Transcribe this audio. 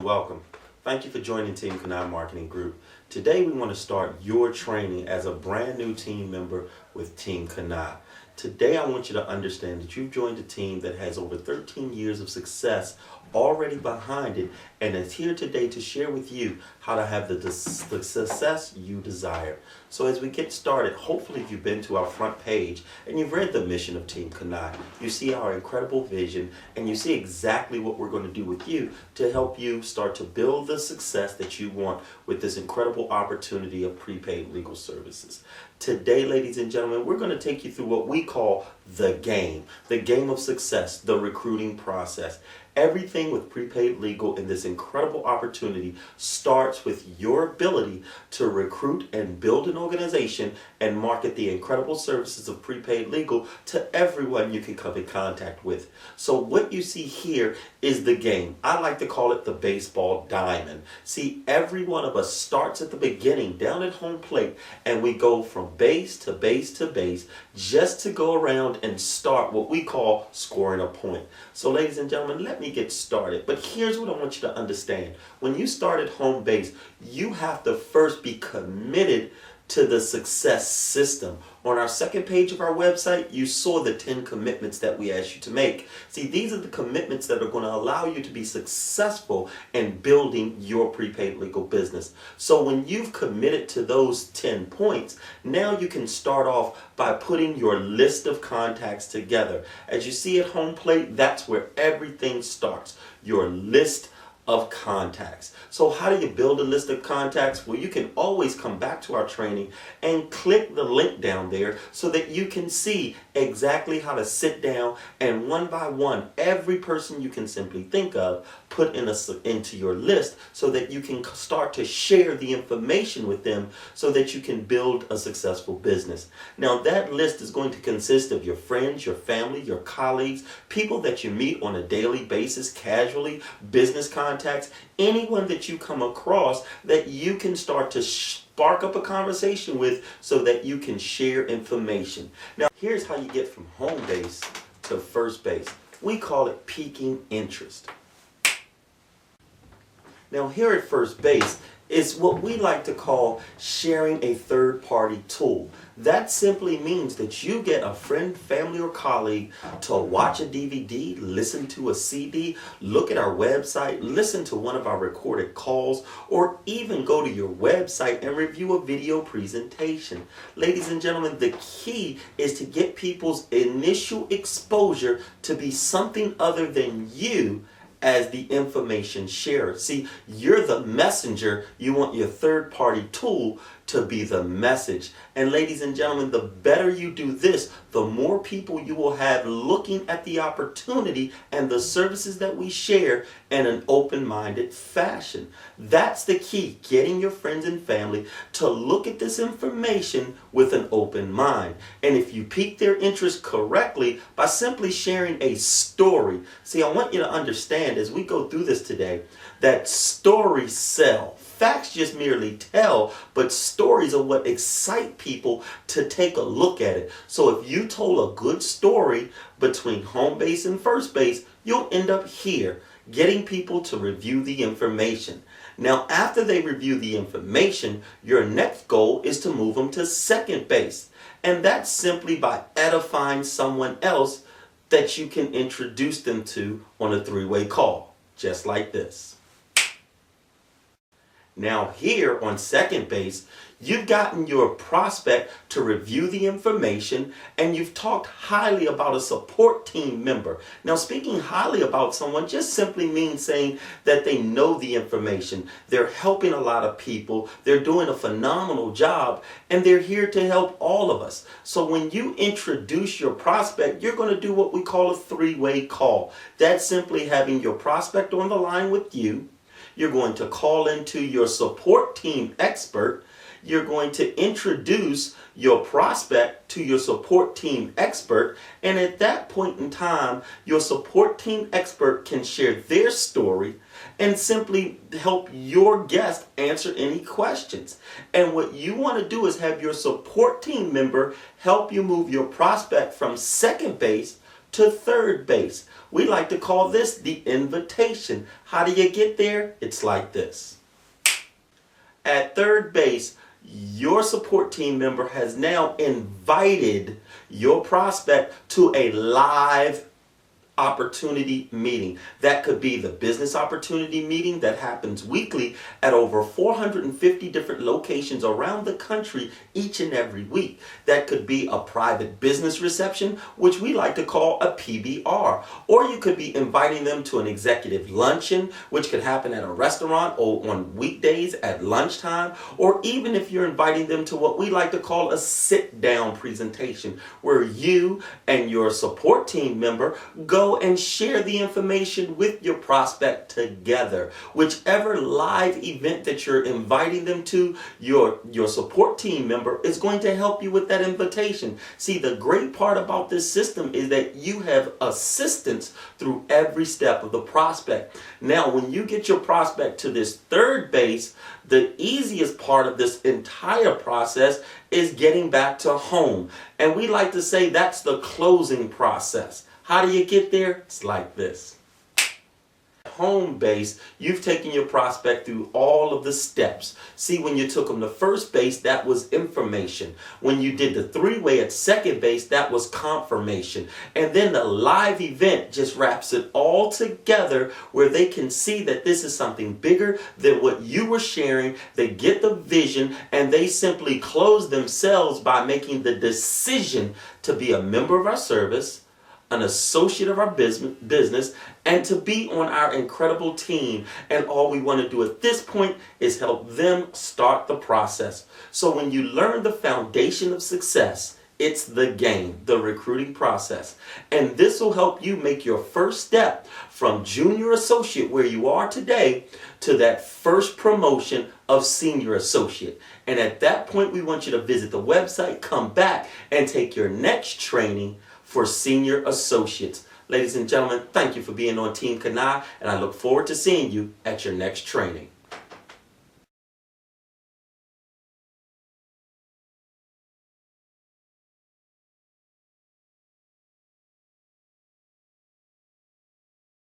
Welcome. Thank you for joining Team Kanai Marketing Group. Today we want to start your training as a brand new team member with Team Kanai. Today I want you to understand that you've joined a team that has over 13 years of success already behind it and is here today to share with you how to have the success you desire. So as we get started, hopefully you've been to our front page and you've read the mission of Team Kanai. You see our incredible vision and you see exactly what we're going to do with you to help you start to build the success that you want with this incredible opportunity of prepaid legal services. Today, ladies and gentlemen, we're going to take you through what we call the game of success, the recruiting process. Everything with prepaid legal in this incredible opportunity starts with your ability to recruit and build an organization and market the incredible services of prepaid legal to everyone you can come in contact with. So what you see here is the game. I like to call it the baseball diamond. See, every one of us starts at the beginning down at home plate and we go from base to base to base just to go around and start what we call scoring a point. So ladies and gentlemen, let me get started. But here's what I want you to understand. When you start at home base, you have to first be committed to the success system. On our second page of our website, you saw the 10 commitments that we asked you to make. See, these are the commitments that are going to allow you to be successful in building your prepaid legal business. So when you've committed to those 10 points, now you can start off by putting your list of contacts together. As you see at home plate, that's where everything starts. Your list of contacts. So how do you build a list of contacts? Well, you can always come back to our training and click the link down there so that you can see exactly how to sit down and one by one, every person you can simply think of, put into your list so that you can start to share the information with them so that you can build a successful business. Now that list is going to consist of your friends, your family, your colleagues, people that you meet on a daily basis casually, business contacts, anyone that you come across that you can start to spark up a conversation with so that you can share information. Now here's how you get from home base to first base. We call it piquing interest. Now here at first base is what we like to call sharing a third-party tool. That simply means that you get a friend, family, or colleague to watch a DVD, listen to a CD, look at our website, listen to one of our recorded calls, or even go to your website and review a video presentation. Ladies and gentlemen, the key is to get people's initial exposure to be something other than you as the information sharer. See, you're the messenger. You want your third-party tool to be the message. And ladies and gentlemen, the better you do this, the more people you will have looking at the opportunity and the services that we share in an open-minded fashion. That's the key, getting your friends and family to look at this information with an open mind. And if you pique their interest correctly by simply sharing a story. See, I want you to understand as we go through this today that stories sell. Facts just merely tell, but stories are what excite people to take a look at it. So if you told a good story between home base and first base, you'll end up here, getting people to review the information. Now, after they review the information, your next goal is to move them to second base. And that's simply by edifying someone else that you can introduce them to on a three-way call, just like this. Now here on second base, you've gotten your prospect to review the information and you've talked highly about a support team member. Now speaking highly about someone just simply means saying that they know the information. They're helping a lot of people. They're doing a phenomenal job and they're here to help all of us. So when you introduce your prospect, you're going to do what we call a three-way call. That's simply having your prospect on the line with you. You're going to call into your support team expert. You're going to introduce your prospect to your support team expert. And at that point in time, your support team expert can share their story and simply help your guest answer any questions. And what you want to do is have your support team member help you move your prospect from second base to third base. We like to call this the invitation. How do you get there? It's like this. At third base, your support team member has now invited your prospect to a live opportunity meeting. That could be the business opportunity meeting that happens weekly at over 450 different locations around the country each and every week. That could be a private business reception, which we like to call a PBR. Or you could be inviting them to an executive luncheon, which could happen at a restaurant or on weekdays at lunchtime. Or even if you're inviting them to what we like to call a sit-down presentation, where you and your support team member go and share the information with your prospect together. Whichever live event that you're inviting them to, your support team member is going to help you with that invitation. See, the great part about this system is that you have assistance through every step of the prospect. Now, when you get your prospect to this third base, the easiest part of this entire process is getting back to home. And we like to say that's the closing process. How do you get there? It's like this. Home base, you've taken your prospect through all of the steps. See, when you took them to first base, that was information. When you did the three-way at second base, that was confirmation. And then the live event just wraps it all together where they can see that this is something bigger than what you were sharing. They get the vision and they simply close themselves by making the decision to be a member of our service, an associate of our business, and to be on our incredible team. And all we want to do at this point is help them start the process. So when you learn the foundation of success, it's the game, the recruiting process. And this will help you make your first step from junior associate, where you are today, to that first promotion of senior associate. And at that point, we want you to visit the website, come back, and take your next training for senior associates. Ladies and gentlemen, thank you for being on Team Kanai, and I look forward to seeing you at your next training.